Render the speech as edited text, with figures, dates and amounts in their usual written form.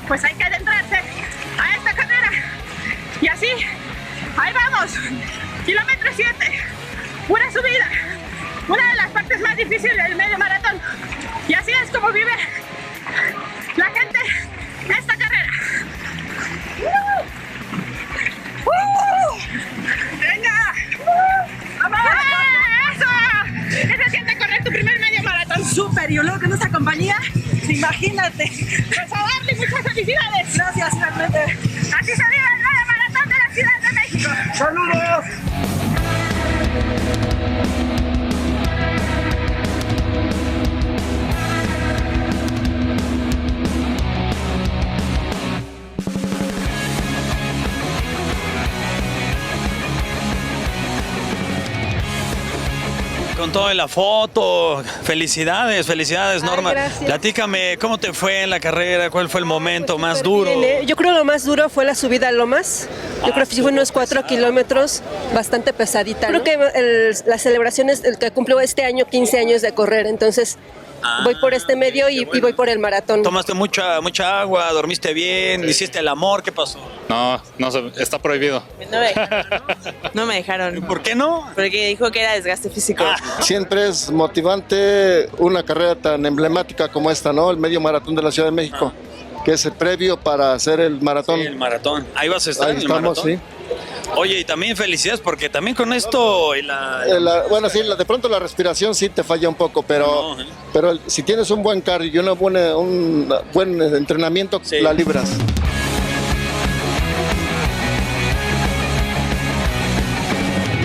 pues hay que adentrarse a esta carrera. Y así, ahí vamos, kilómetro 7, pura subida, una de las partes más difíciles del medio maratón. Y así es como vive la gente esta carrera. ¡Venga! ¡Vamos! ¡Eso! ¿Qué se siente correr tu primer medio maratón? Súper, y luego con esta compañía, imagínate. Pues a darle muchas felicidades. Gracias, realmente. Así se vive el medio maratón de la Ciudad de México. ¡Saludos! Con todo en la foto, felicidades, felicidades, Norma. Gracias. Platícame, ¿cómo te fue en la carrera? ¿Cuál fue el momento más Súper duro? bien, ¿eh? Yo creo lo más duro fue la subida a Lomas. Yo creo que sí fue unos 4 kilómetros, bastante pesadita, ¿no? Creo que la celebración es el que cumplo este año 15 años de correr, entonces voy por este medio y voy por el maratón. ¿Tomaste mucha agua? ¿Dormiste bien? ¿Hiciste el amor? ¿Qué pasó? No, está prohibido. No me dejaron. No me dejaron. ¿Por qué no? Porque dijo que era desgaste físico. Siempre es motivante una carrera tan emblemática como esta, ¿no? El medio maratón de la Ciudad de México, que es el previo para hacer el maratón. Sí, el maratón. Ahí vas a estar Ahí en el estamos, maratón. sí. Oye, y también felicidades porque también con esto Bueno, sí, de pronto la respiración sí te falla un poco, pero, No, pero si tienes un buen cardio y un buen entrenamiento, Sí. la libras.